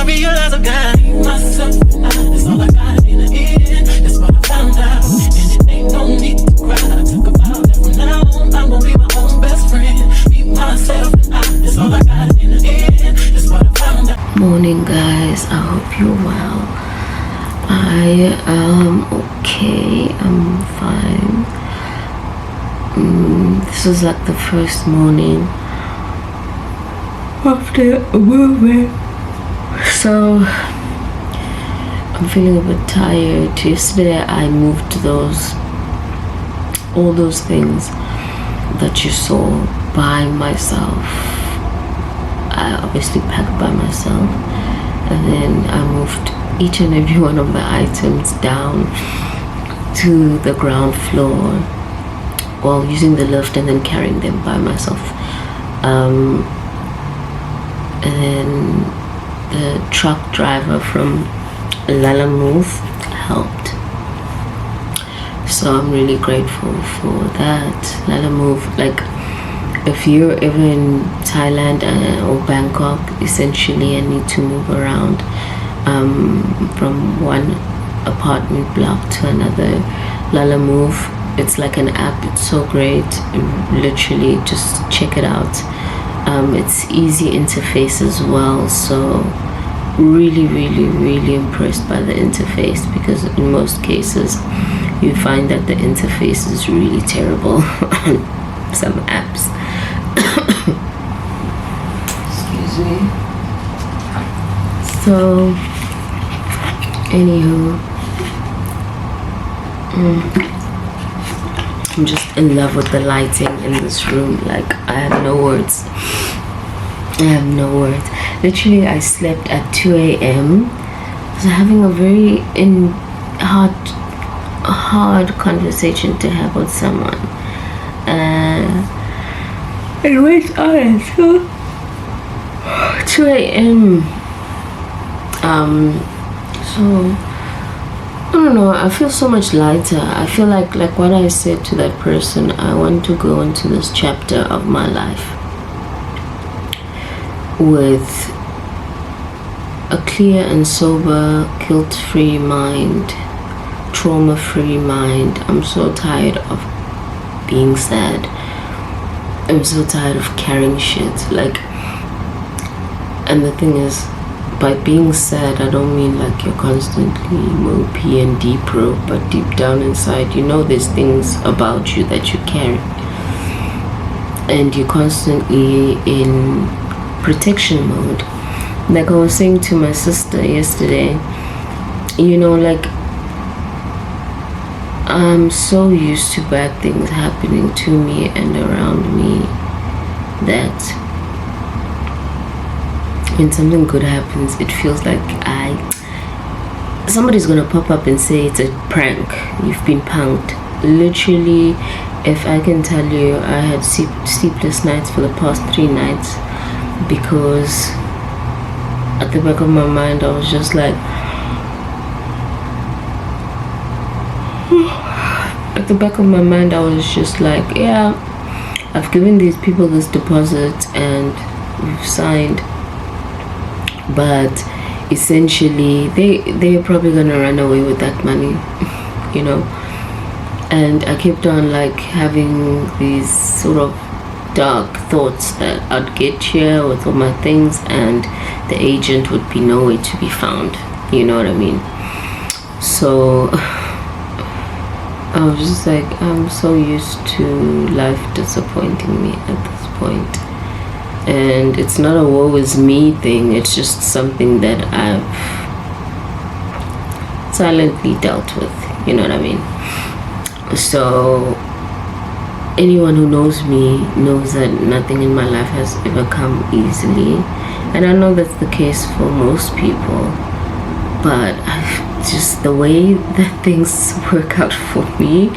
I realize I got myself. That's all I got in the end. That's what I found out. And it ain't no need to cry. Talk about that from now on. I'm gonna be my own best friend. Be myself. That's all I got in the end. That's what I found out. Morning, guys. I hope you're well. I am okay. I'm fine. This was like the first morning after moving, so I'm feeling a bit tired. Yesterday I moved all those things that you saw by myself. I obviously packed by myself, and then I moved each and every one of the items down to the ground floor while using the lift, and then carrying them by myself. And then the truck driver from Lala Move helped, so I'm really grateful for that. Lala Move, like, if you're ever in Thailand or Bangkok, essentially, and need to move around from one apartment block to another, Lala Move, it's like an app. It's so great. Literally, just check it out. It's easy interface as well, so really impressed by the interface, because in most cases you find that the interface is really terrible on some apps. Excuse me. So anywho, I'm just in love with the lighting in this room. Like, I have no words. Literally, I slept at 2 a.m. I was having a very hard conversation to have with someone. It went on until 2 a.m. So I don't know, I feel so much lighter. I feel like what I said to that person, I want to go into this chapter of my life with a clear and sober, guilt-free mind, trauma-free mind. I'm so tired of being sad. I'm so tired of carrying shit. Like, and the thing is, by being sad, I don't mean like you're constantly mopey and deep-ro, but deep down inside, you know there's things about you that you carry. And you're constantly in protection mode. Like I was saying to my sister yesterday, you know, like, I'm so used to bad things happening to me and around me that when something good happens, it feels like somebody's gonna pop up and say it's a prank, you've been punked. Literally, if I can tell you, I had sleepless nights for the past 3 nights, because at the back of my mind I was just like, yeah, I've given these people this deposit and we've signed, but essentially they're probably gonna run away with that money, you know. And I kept on like having these sort of dark thoughts that I'd get here with all my things and the agent would be nowhere to be found, you know what I mean. So I was just like, I'm so used to life disappointing me at this point. And it's not a woe is me thing, it's just something that I've silently dealt with, you know what I mean. So anyone who knows me knows that nothing in my life has ever come easily, and I know that's the case for most people, but just the way that things work out for me,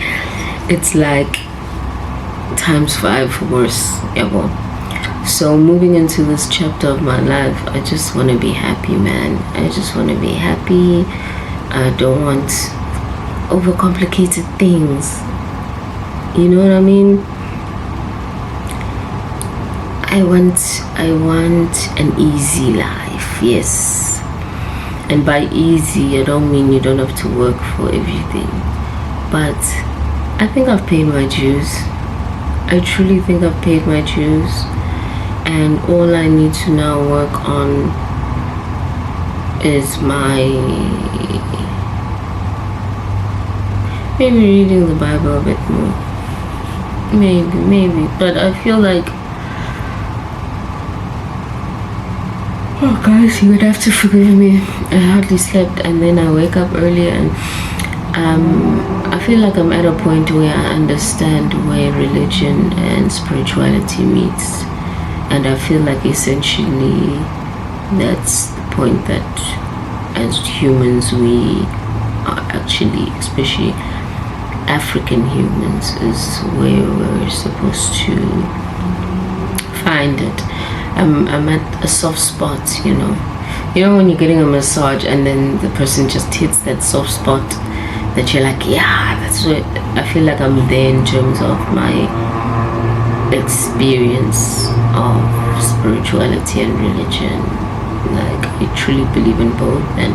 it's like times 5 worse ever. So moving into this chapter of my life, I just want to be happy, man. I just want to be happy. I don't want overcomplicated things, you know what I mean. I want an easy life. Yes, And by easy, I don't mean you don't have to work for everything, but I think I've paid my dues. I truly think I've paid my dues, and all I need to now work on is maybe reading the Bible a bit more. Maybe, but I feel like, oh guys, you would have to forgive me. I hardly slept, and then I wake up early, and I feel like I'm at a point where I understand where religion and spirituality meets, and I feel like essentially that's the point that as humans we are actually, especially African humans, is where we're supposed to find it. I'm at a soft spot, you know when you're getting a massage and then the person just hits that soft spot that you're like, yeah, that's what I feel like. I'm there in terms of my experience of spirituality and religion. Like, I truly believe in both, and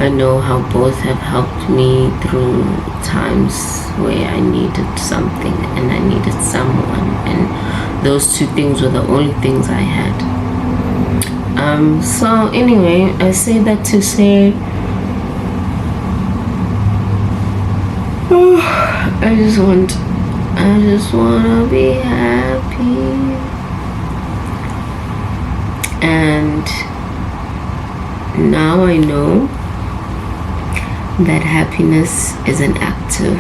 I know how both have helped me through times where I needed something and I needed someone, and those two things were the only things I had. So anyway, I say that to say, I just wanna be happy, and now I know that happiness is an active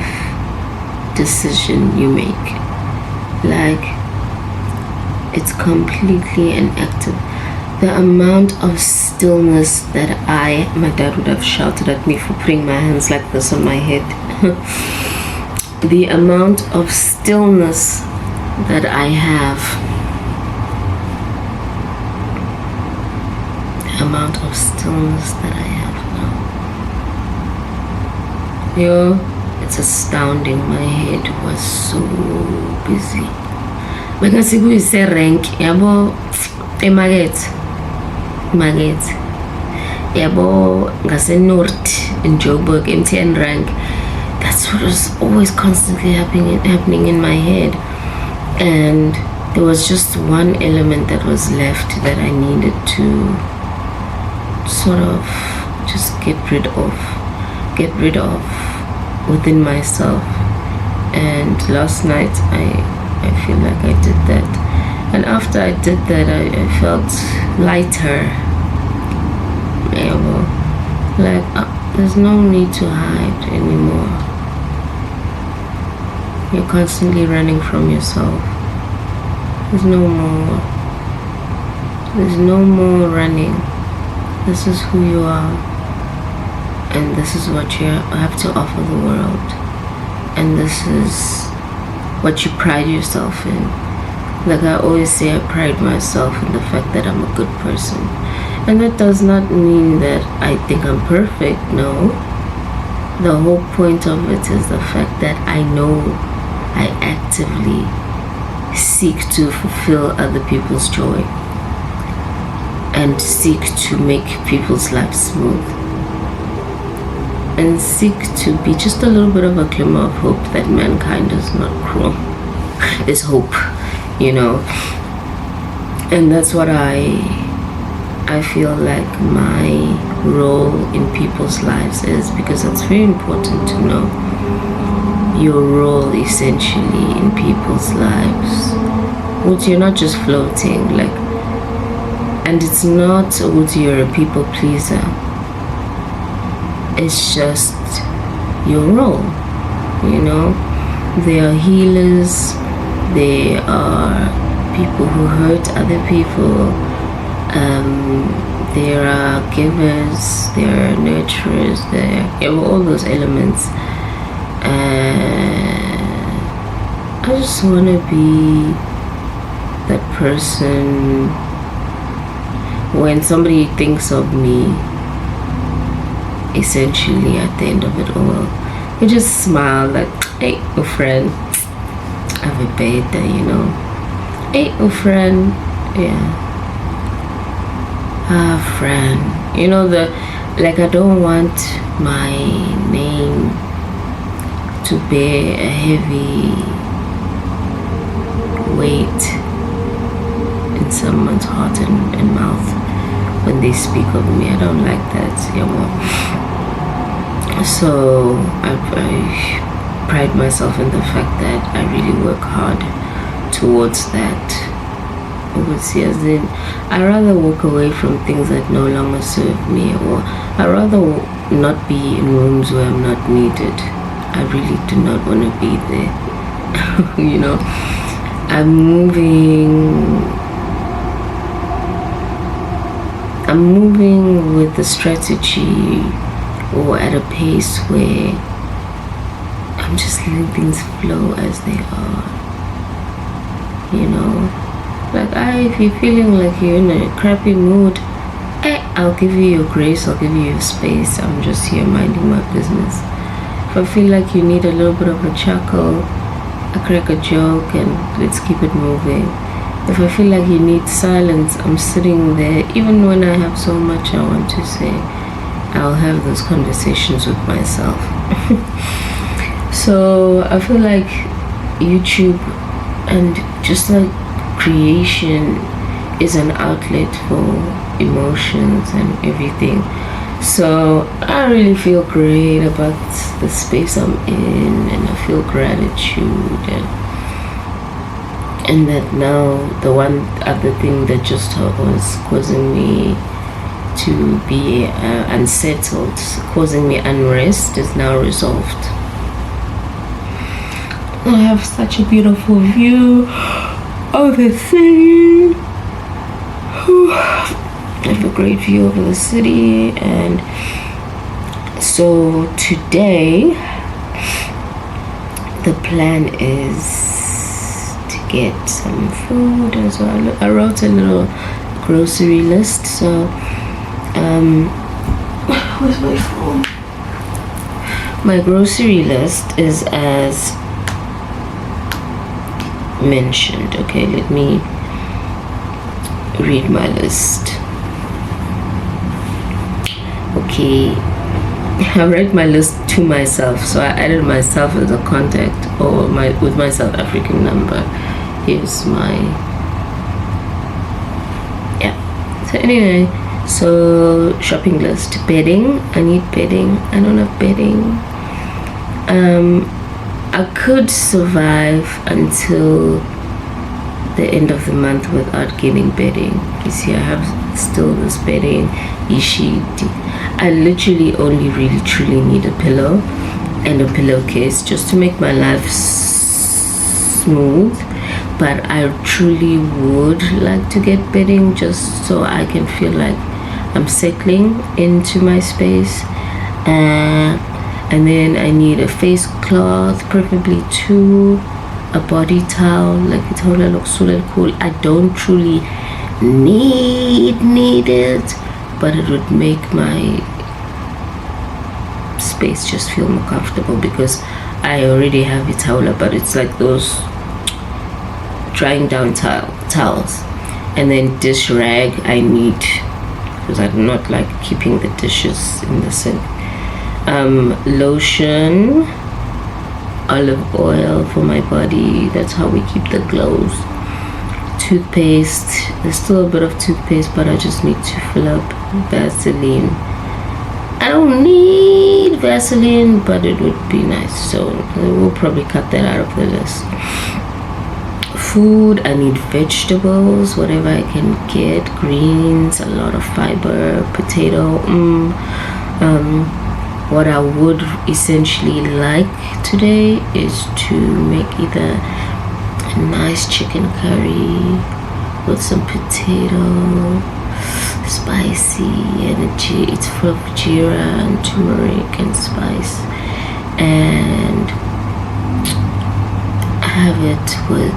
decision you make. Like, it's completely an active. The amount of stillness that my dad would have shouted at me for putting my hands like this on my head. The amount of stillness that I have. The amount of stillness that I have now. Yo, it's astounding. My head was so busy. Because we say rank, yabo, Market. Yabo, ngase North in Joburg, MTN rank. That's what was always constantly happening in my head. And there was just one element that was left that I needed to sort of just get rid of within myself. And last night I feel like I did that. And after I did that, I felt lighter. Yeah, well, like, there's no need to hide anymore. You're constantly running from yourself. There's no more running. This is who you are, and this is what you have to offer the world, and this is what you pride yourself in. Like I always say, I pride myself in the fact that I'm a good person, and that does not mean that I think I'm perfect. No, the whole point of it is the fact that I know I actively seek to fulfill other people's joy and seek to make people's lives smooth and seek to be just a little bit of a glimmer of hope that mankind is not cruel. Is hope, and that's what I feel like my role in people's lives is, because it's very important to know your role essentially in people's lives. You're not just floating, and it's not you're a people pleaser. It's just your role, They are healers, they are people who hurt other people, there are givers, there are nurturers, there are all those elements. And I just want to be that person when somebody thinks of me, essentially at the end of it all, you just smile like, hey, oh friend, have a beta, Hey, oh friend, yeah. Ah, friend. like I don't want my name to bear a heavy weight in someone's heart and mouth when they speak of me. I don't like that, so I pride myself in the fact that I really work hard towards that. As in, I rather walk away from things that no longer serve me, or I rather not be in rooms where I'm not needed. I really do not want to be there. I'm moving with a strategy, or at a pace where I'm just letting things flow as they are. Like, if you're feeling like you're in a crappy mood, I'll give you your grace, I'll give you your space. I'm just here minding my business. If I feel like you need a little bit of a chuckle, I crack a joke and let's keep it moving. If I feel like you need silence, I'm sitting there. Even when I have so much I want to say, I'll have those conversations with myself. So I feel like YouTube and just like creation is an outlet for emotions and everything. So I really feel great about the space I'm in, and I feel gratitude, and that now the one other thing that just was causing me to be unsettled, causing me unrest, is now resolved. I have such a beautiful view of the city. I have a great view over the city, and so today the plan is to get some food, and so I wrote a little grocery list. So where's my phone? My grocery list is as mentioned. Okay, let me read my list. Okay, I read my list to myself, so I added myself as a contact, or with my South African number. Here's my so anyway, so shopping list. Bedding, I need bedding. I don't have bedding. I could survive until the end of the month without getting bedding. You see, I have still this bedding, sheet. I literally only really truly need a pillow and a pillowcase just to make my life smooth. But I truly would like to get bedding just so I can feel like I'm settling into my space. And then I need a face cloth, preferably 2, a body towel, like a towel that looks so cool. I don't truly need it, but it would make my space just feel more comfortable, because I already have a towel, but it's like those drying down towels. And then dish rag I need, because I do not like keeping the dishes in the sink. Lotion, olive oil for my body, that's how we keep the glows. Toothpaste, there's still a bit of toothpaste, but I just need to fill up. Vaseline, I don't need Vaseline, but it would be nice, so we'll probably cut that out of the list. Food, I need vegetables, whatever I can get, greens, a lot of fiber, potato. What I would essentially like today is to make either a nice chicken curry with some potato, spicy energy. It's full of jeera and turmeric and spice, and have it with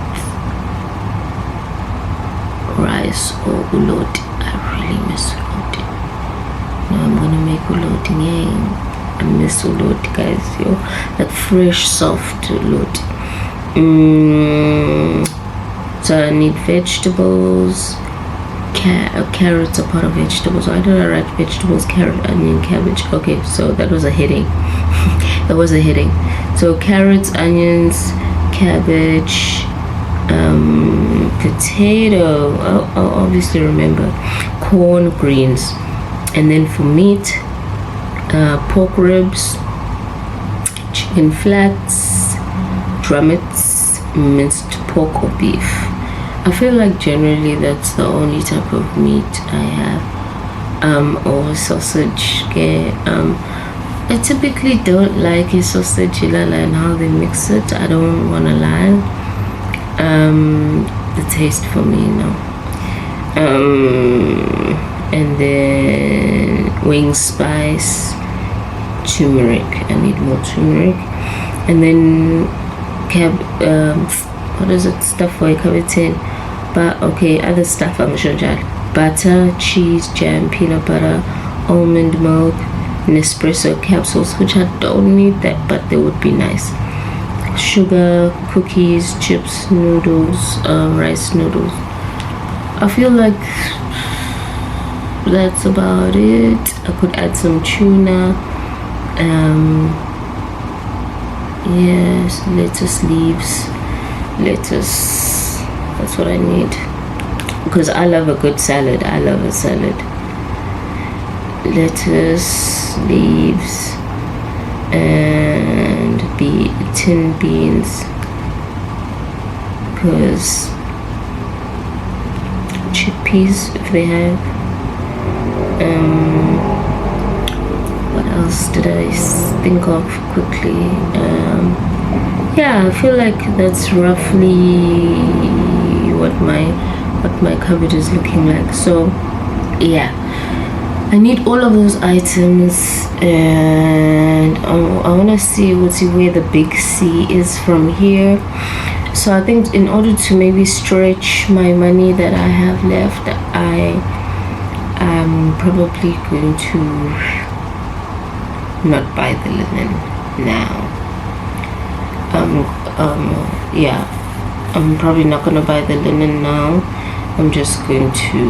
rice or uloti. I really miss uloti. Now I'm gonna make uloti. Yay. I miss uloti, guys. Yo, that fresh, soft uloti. So I need vegetables, carrots are part of vegetables. Why did I write vegetables? Carrot, onion, cabbage. Okay, so that was a heading. That was a heading. So carrots, onions, cabbage, potato. I'll obviously remember. Corn, greens, and then for meat, pork ribs, chicken flats, drumettes, minced pork or beef. I feel like generally that's the only type of meat I have, or sausage. Okay, I typically don't like a sausage and how they mix it. I don't want to lie. The taste for me, no. And then wing spice, turmeric. I need more turmeric, and then what is it? Stuff for a cabbage. But okay, other stuff I'm sure. Butter, cheese, jam, peanut butter, almond milk, Nespresso capsules, which I don't need that, but they would be nice. Sugar, cookies, chips, noodles, rice noodles. I feel like that's about it. I could add some tuna. Yes, lettuce leaves. Lettuce. That's what I need. Because I love a good salad. I love a salad. Lettuce, leaves, and tin beans. Because chickpeas, if they have. What else did I think of quickly? Yeah, I feel like that's roughly what my cupboard is looking like. So yeah, I need all of those items, and I want to see where the big C is from here. So I think in order to maybe stretch my money that I have left, I am probably going to not buy the linen now. Yeah, I'm probably not gonna buy the linen now. I'm just going to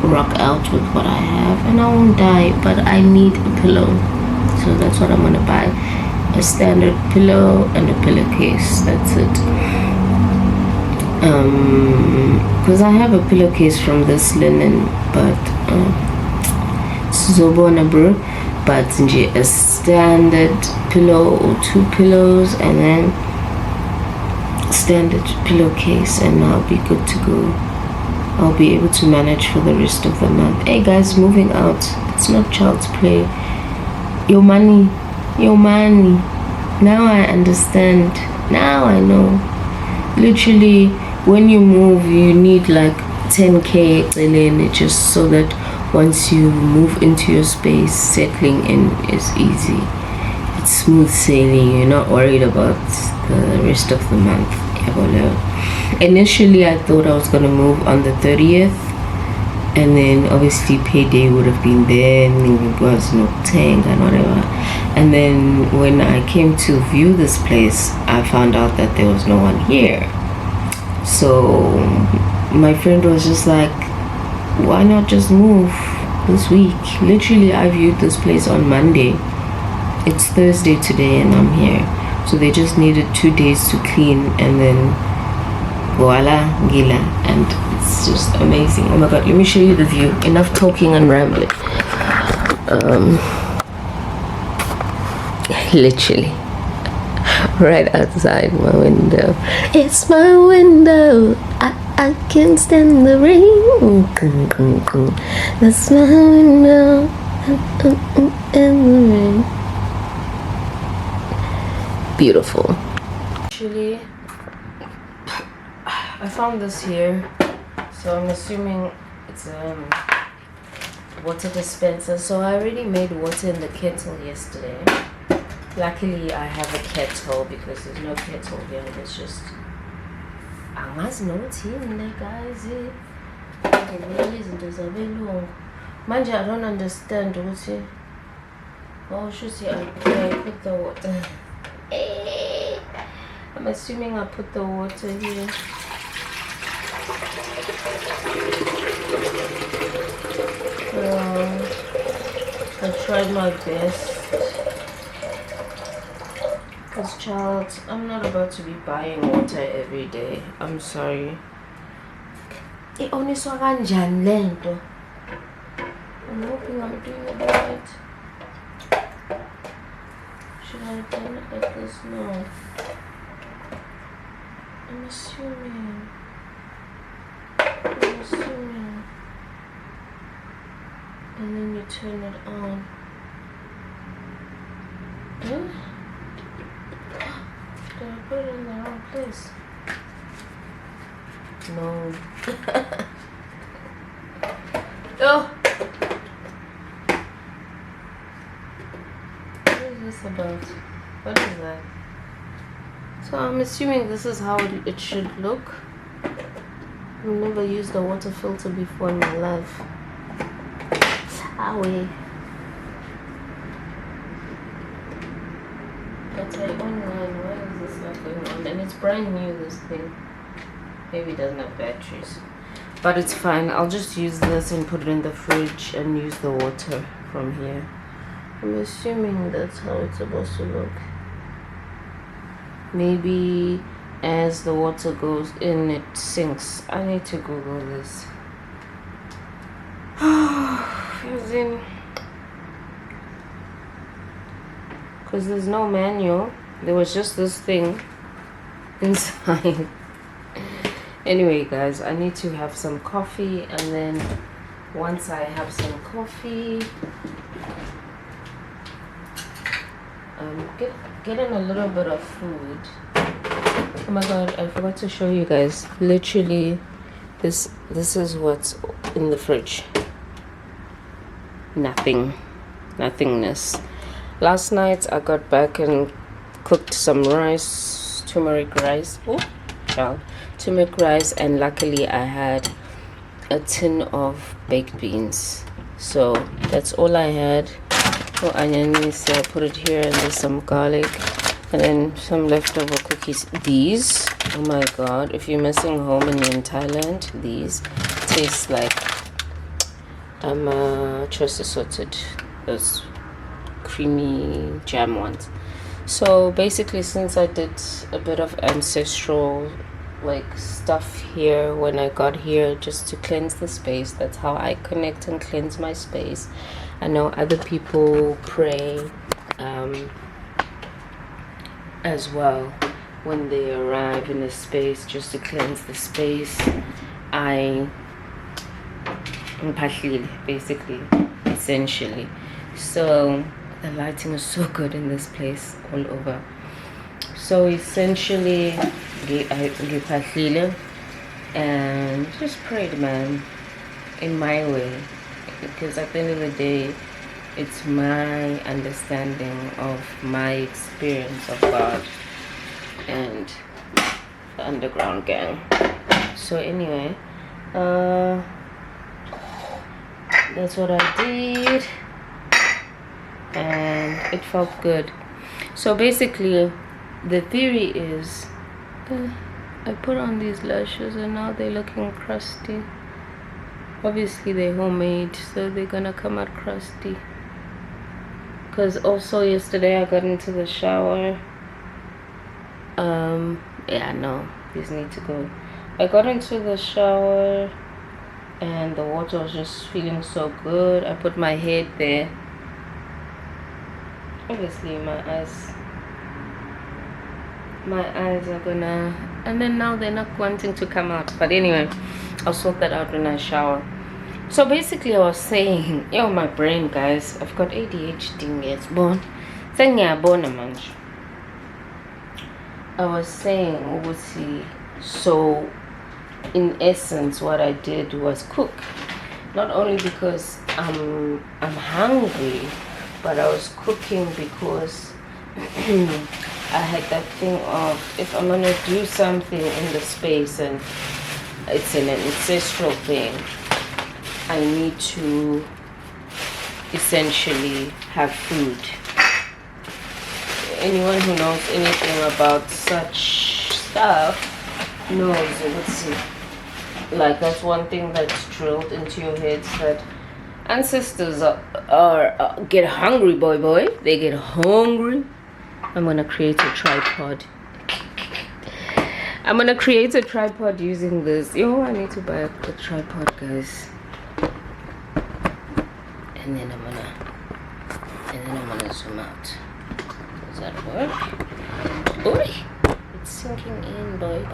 rock out with what I have, and I won't die, but I need a pillow, so that's what I'm gonna buy. A standard pillow and a pillowcase. That's it. Because I have a pillowcase from this linen, but Zobona bro, but a standard pillow or 2 pillows, and then standard pillowcase, and I'll be good to go. I'll be able to manage for the rest of the month. Hey guys, moving out, it's not child's play. Your money. Now I understand. Now I know. Literally, when you move, you need like 10k just so that once you move into your space, settling in is easy. It's smooth sailing. You're not worried about the rest of the month. Initially, I thought I was gonna move on the 30th, and then obviously payday would have been there, and it was no tank and whatever. And then when I came to view this place, I found out that there was no one here. So my friend was just like, why not just move this week? Literally, I viewed this place on Monday. It's Thursday today and I'm here. So they just needed 2 days to clean, and then voila, gila, and it's just amazing. Oh my god, let me show you the view. Enough talking and rambling. Literally right outside my window. It's my window. I can't stand the rain. That's my window. In the rain. Beautiful. Actually, I found this here, so I'm assuming it's a water dispenser. So I already made water in the kettle yesterday. Luckily, I have a kettle because there's no kettle here. It's just I must know guys. Manja, I don't understand. Oh, should see I put the water. I'm assuming I put the water here. I tried my best. Because, child, I'm not about to be buying water every day. I'm sorry. Ioniswa kanjani lento? I'm hoping I'm doing it right. Should I have done it like this? No. I'm assuming. And then you turn it on. Huh? Did I put it in the wrong place? No. Oh! What is this about? What is that? So I'm assuming this is how it should look. I've never used a water filter before in my life. Owie. But I online, why is this not going on? And it's brand new, this thing. Maybe it doesn't have batteries. But it's fine. I'll just use this and put it in the fridge and use the water from here. I'm assuming that's how it's supposed to look. Maybe as the water goes in, it sinks. I need to Google this. Because there's no manual. There was just this thing inside. Anyway, guys, I need to have some coffee, and then once I have some coffee, getting a little bit of food. Oh my god, I forgot to show you guys. Literally, this is what's in the fridge. Nothingness. Last night I got back and cooked some rice, turmeric rice. Oh, child. Turmeric rice, and luckily I had a tin of baked beans. So that's all I had. Oh, onions, so I put it here, and there's some garlic, and then some leftover cookies. These, oh my god, if you're missing home and you're in Thailand, these taste like choice assorted, those creamy jam ones. So basically, since I did a bit of ancestral like stuff here when I got here, just to cleanse the space, that's how I connect and cleanse my space. I know other people pray as well when they arrive in a space, just to cleanse the space. Basically, essentially. So the lighting is so good in this place all over. So essentially, and just prayed, man, in my way, because at the end of the day, it's my understanding of my experience of God and the underground gang. So anyway, that's what I did, and it felt good. So basically, the theory is I put on these lashes and now they're looking crusty. Obviously they're homemade, so they're gonna come out crusty. Because also yesterday I got into the shower. Yeah, no, these need to go. I got into the shower and the water was just feeling so good. I put my head there. Obviously my eyes are gonna, and then now they're not wanting to come out. But anyway, I'll sort that out when I shower. So basically I was saying, yo, my brain, guys, I've got ADHD. It's born. I was saying, so in essence what I did was cook, not only because I'm hungry, but I was cooking because I had that thing of, if I'm gonna do something in the space and it's an ancestral thing, I need to essentially have food. Anyone who knows anything about such stuff knows. Let's see. Like, that's one thing that's drilled into your heads, that ancestors get hungry, boy. They get hungry. I'm gonna create a tripod. I'm gonna create a tripod using this. Yo, I need to buy a tripod, guys. And then I'm gonna zoom out. Does that work? Oi! It's sinking in, boy.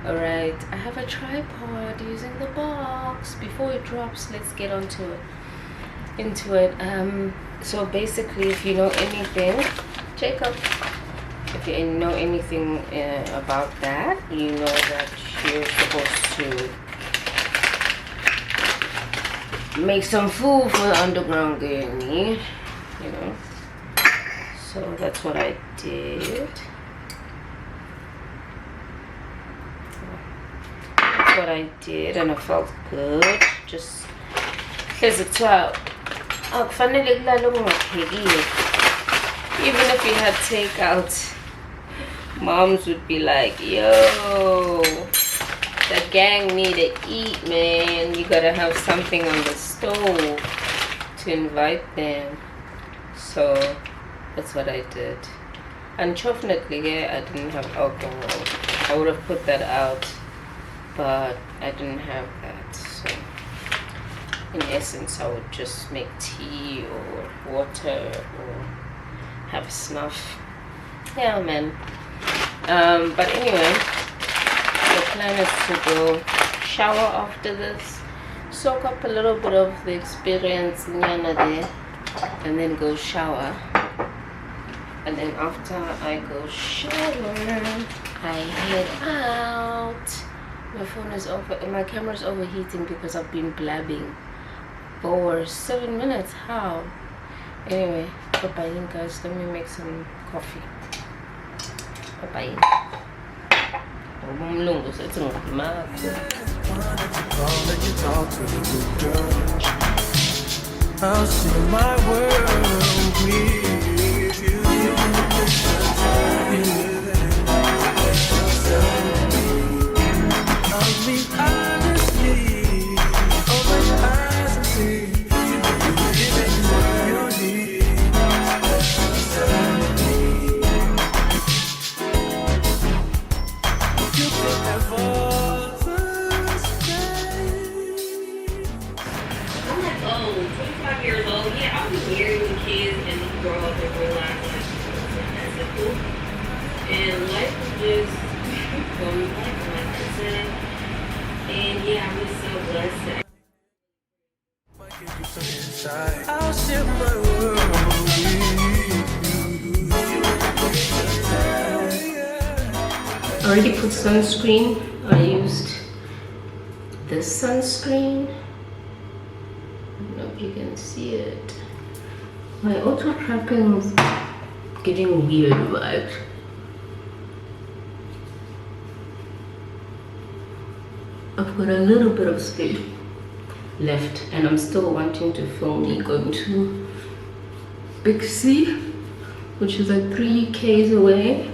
Alright, I have a tripod using the box. Before it drops, let's get into it. So basically, if you know anything, Jacob, if you know anything about that, you know that you're supposed to make some food for the underground gurney, you know. So that's what I did. And it felt good. Just even if you had takeout, moms would be like, yo, the gang need to eat, man. You gotta have something on the stove to invite them. So that's what I did. Unfortunately, yeah, I didn't have alcohol. I would have put that out, but I didn't have that. So in essence, I would just make tea or water or have snuff. Yeah, man. But anyway, the plan is to go shower after this, soak up a little bit of the experience nyana there, and then go shower. And then after I go shower, I head out. My phone is my camera's overheating because I've been blabbing for 7 minutes. How? Anyway, bye-bye, guys. Let me make some coffee. Bye-bye. I'll share my world with you. I'll be honestly, open your eyes and see. Give it what you need. You can have all the space. I'm like, oh, 25 years old. Yeah, I'll be married with kids and grow up and realize like that's simple. And life is just going like I said. And yeah, I'm just so blessed. I'll share my world with you. I already put sunscreen. I used this sunscreen. I don't know if you can see it. My auto trapping is getting weird vibes. I've got a little bit of space left, and I'm still wanting to film me going to Big C, which is like 3 k's away.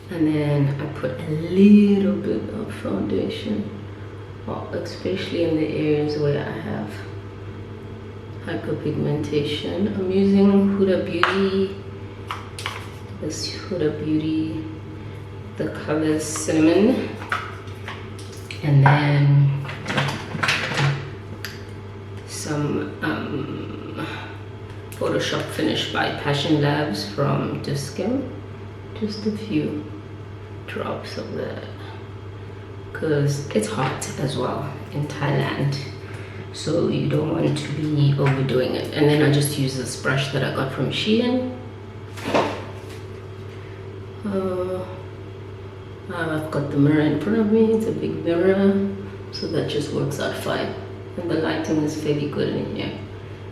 And then I put a little bit of foundation, well, especially in the areas where I have hyperpigmentation. I'm using Huda Beauty, this Huda Beauty, the color Cinnamon, and then some Photoshop finish by Passion Labs from Diskim. Just a few drops of that, because it's hot as well in Thailand, so you don't want to be overdoing it. And then I just use this brush that I got from Shein. I've got the mirror in front of me. It's a big mirror, so that just works out fine, and the lighting is fairly good in here.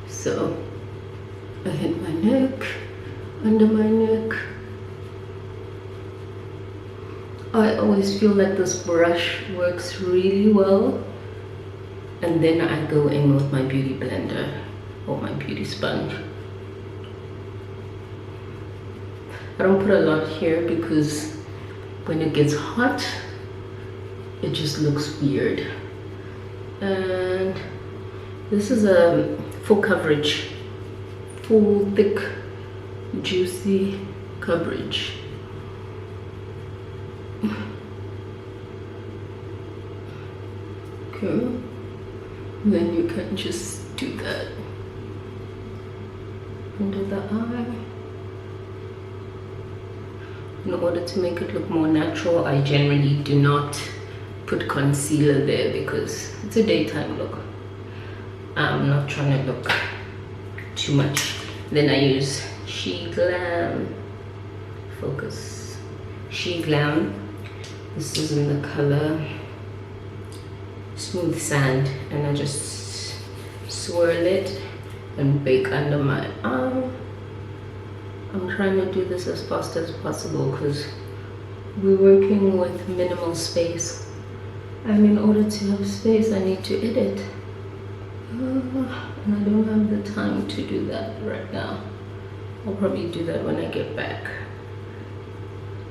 So I hit my neck, under my neck. I always feel like this brush works really well, and then I go in with my beauty blender or my beauty sponge. I don't put a lot here because when it gets hot, it just looks weird. And this is a full coverage, full thick juicy coverage. Okay, then you can just do that under the eye. In order to make it look more natural, I generally do not put concealer there because it's a daytime look. I'm not trying to look too much. Then I use She Glam. Focus. She Glam. This is in the color Smooth Sand, and I just swirl it and bake under my arm. I'm trying to do this as fast as possible because we're working with minimal space, and in order to have space I need to edit, and I don't have the time to do that right now. I'll probably do that when I get back.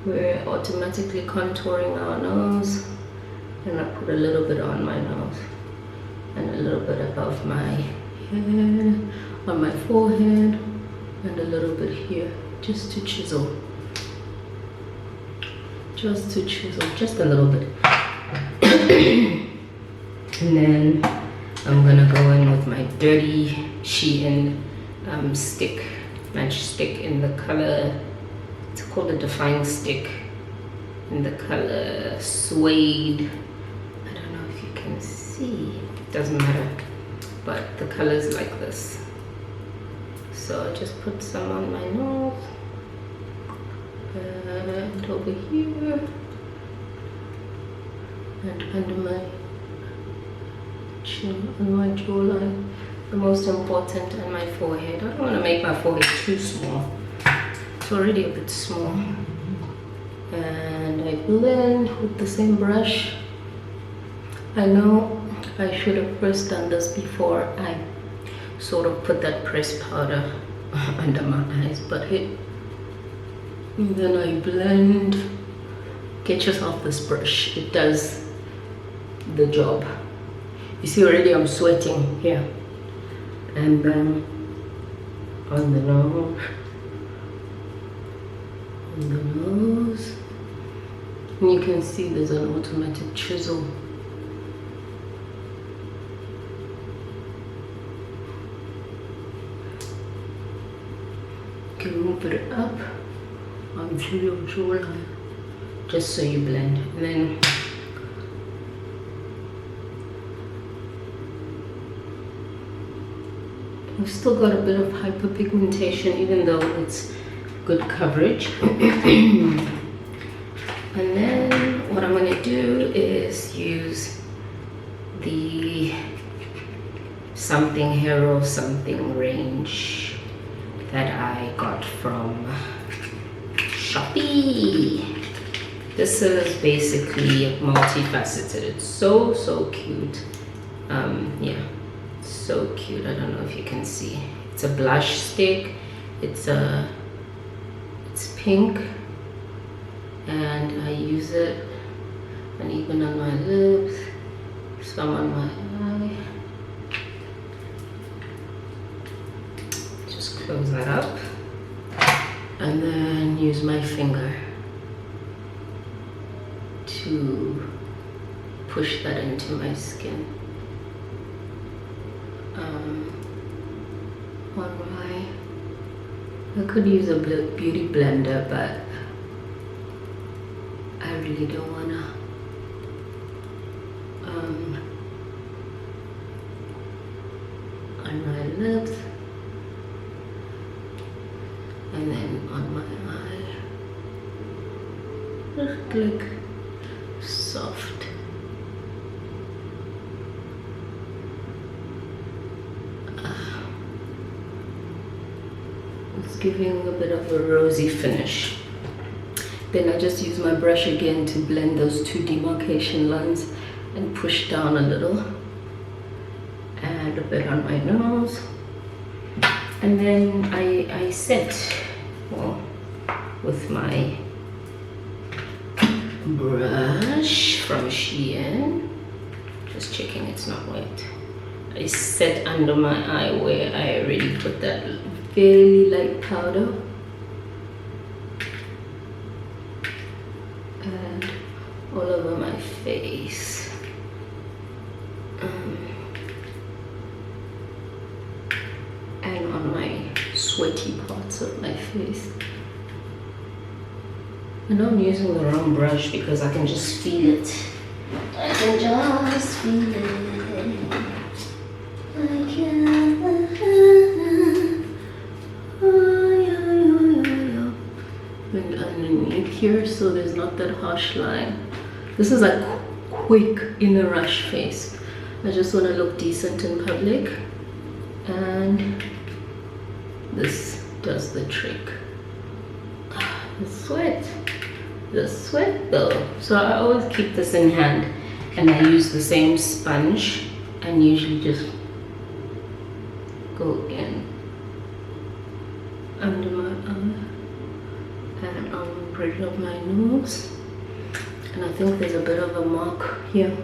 We're automatically contouring our nose, and I put a little bit on my nose and a little bit above my head, on my forehead, and a little bit here, just to chisel. Just to chisel, just a little bit. And then I'm gonna go in with my dirty Shein stick, match stick in the color, it's called a Define Stick, in the color Suede. I don't know if you can see, it doesn't matter, but the color is like this. So I just put some on my nose and over here and under my chin, on my jawline, the most important, and my forehead. I don't want to make my forehead too small. It's already a bit small. And I blend with the same brush. I know I should have first done this before I sort of put that pressed powder under my eyes, but and then I blend. Get yourself this brush, it does the job. You see already I'm sweating here. And then on the nose, and you can see there's an automatic chisel. You can move it up onto your jawline just so you blend. And then I've still got a bit of hyperpigmentation even though it's good coverage. And then what I'm going to do is use the Something Hero Something range that I got from Shopee. This is basically multifaceted. It's so cute. Yeah, so cute. I don't know if you can see. It's a blush stick. It's pink, and I use it, and even on my lips, some on my eye. Just close that up, and then use my finger to push that into my skin. I could use a beauty blender, but I really don't wanna. On my lips, and then on my eye, just like soft. It's giving a bit of a rosy finish. Then I just use my brush again to blend those two demarcation lines and push down a little. Add a bit on my nose. And then I set, well, with my brush from Shein. Just checking it's not wet. I set under my eye where I already put that very light powder. And all over my face. And on my sweaty parts of my face. I know I'm using the wrong brush because I can just feel it. I can just feel it. I can. And underneath here, so there's not that harsh line. This is like quick in a rush face. I just want to look decent in public, and this does the trick. The sweat though. So I always keep this in hand, and I use the same sponge and usually just go in under my eye and on the bridge of my nose. And I think there's a bit of a mark here.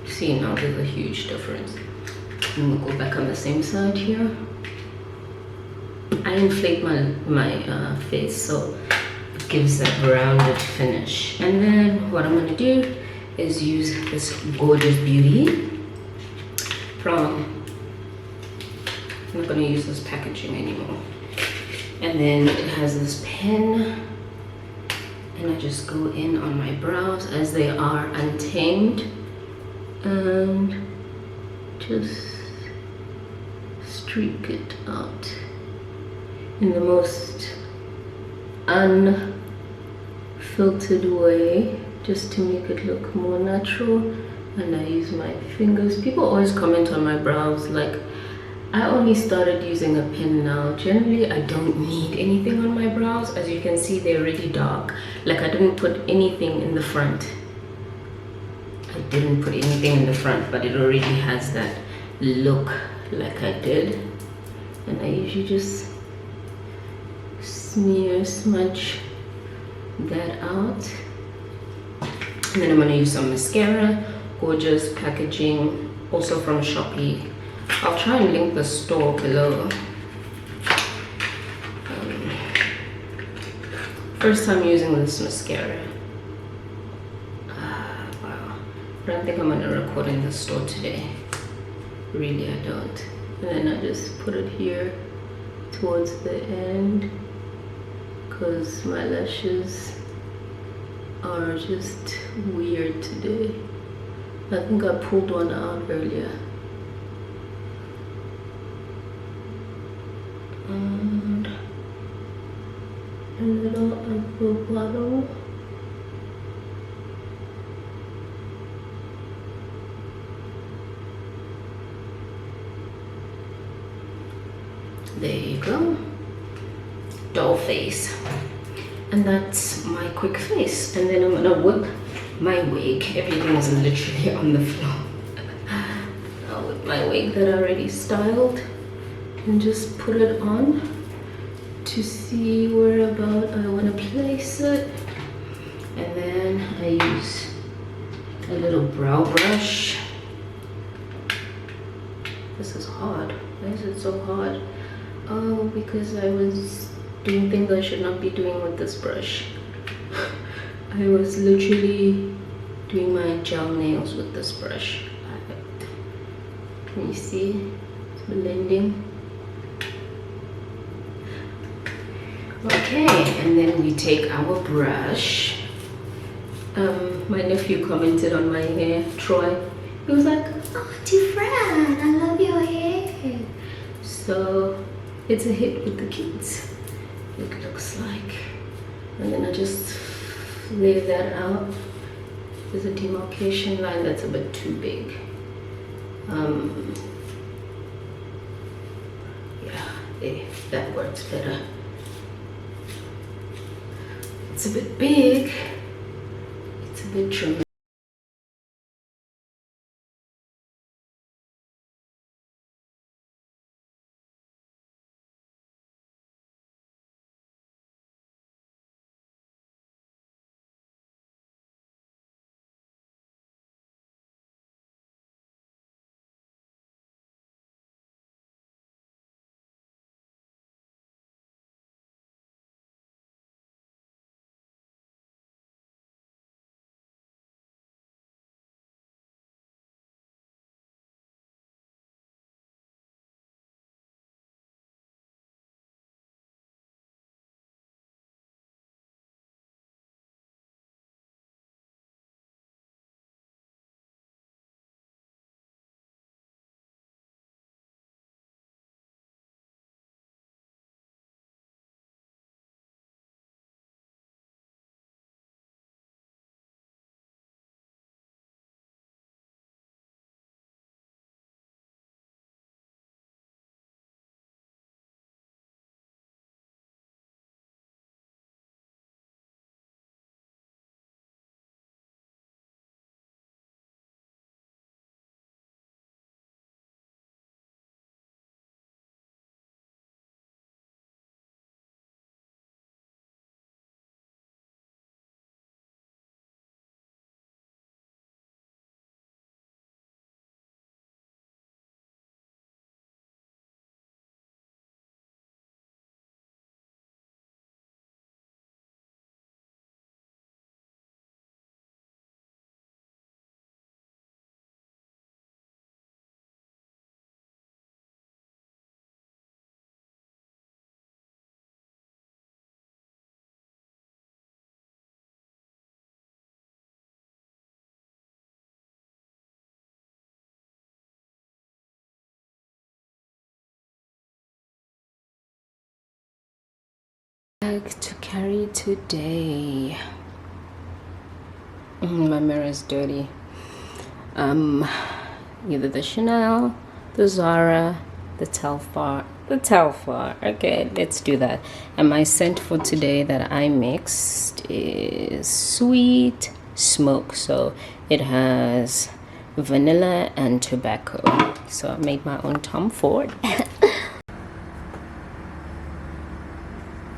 See, now there's a huge difference. I'm gonna go back on the same side here. I inflate my face so it gives that rounded finish. And then what I'm gonna do is use this gorgeous beauty from, I'm not gonna use this packaging anymore. And then it has this pen, and I just go in on my brows as they are untamed, and just streak it out in the most unfiltered way, just to make it look more natural. And I use my fingers. People always comment on my brows, like, I only started using a pen now. Generally, I don't need anything on my brows. As you can see, they're already dark. Like, I didn't put anything in the front. I didn't put anything in the front, but it already has that look like I did. And I usually just smudge that out. And then I'm gonna use some mascara, gorgeous packaging, also from Shopee. I'll try and link the store below. First time using this mascara. Wow. I don't think I'm gonna record in the store today. Really, I don't. And then I just put it here towards the end, because my lashes are just weird today. I think I pulled one out earlier. And a little at the bottom. There you go. Doll face. And that's my quick face. And then I'm gonna whip my wig. Everything is literally on the floor. I'll whip my wig that I already styled and just put it on to see where about I want to place it. And then I use a little brow brush. This is hard. Why is it so hard? Oh, because I was doing things I should not be doing with this brush. I was literally doing my gel nails with this brush. Can you see? It's blending. Okay, and then we take our brush. My nephew commented on my hair, Troy. He was like, "Oh, Fran, I love your hair." So it's a hit with the kids, it looks like. And then I just lay that out. There's a demarcation line that's a bit too big. Yeah, that works better. It's a bit big, it's a bit dramatic. Bag to carry today. My mirror is dirty. Either the Chanel, the Zara, the Telfar. Okay, let's do that. And my scent for today that I mixed is Sweet Smoke. So it has vanilla and tobacco. So I made my own Tom Ford.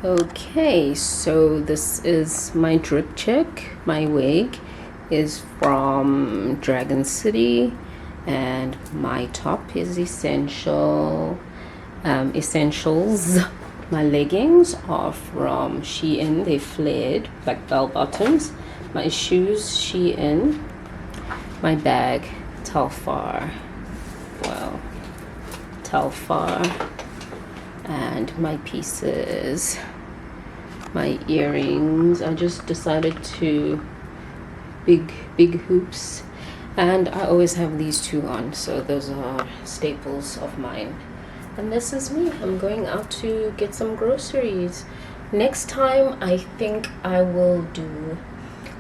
Okay, so this is my drip check. My wig is from Dragon City, and my top is essentials. My leggings are from Shein. They flared black bell bottoms. My shoes Shein. My bag Telfar. Wow, Telfar. And my pieces, my earrings, I just decided to big hoops, and I always have these two on, so those are staples of mine. And this is me. I'm going out to get some groceries. Next time I think I will do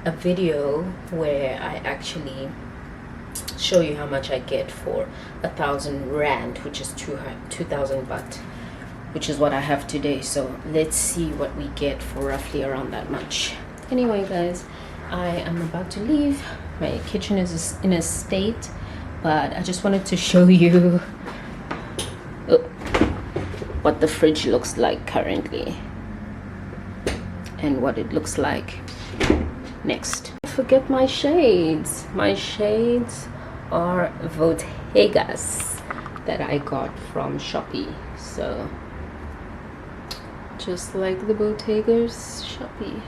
a video where I actually show you how much I get for 1,000 rand, which is 2,000 baht, which is what I have today. So let's see what we get for roughly around that much. Anyway guys, I am about to leave. My kitchen is in a state, but I just wanted to show you what the fridge looks like currently and what it looks like next. I forget my shades. My shades are Vottegas that I got from Shopee. So just like the Bottega's Shopee.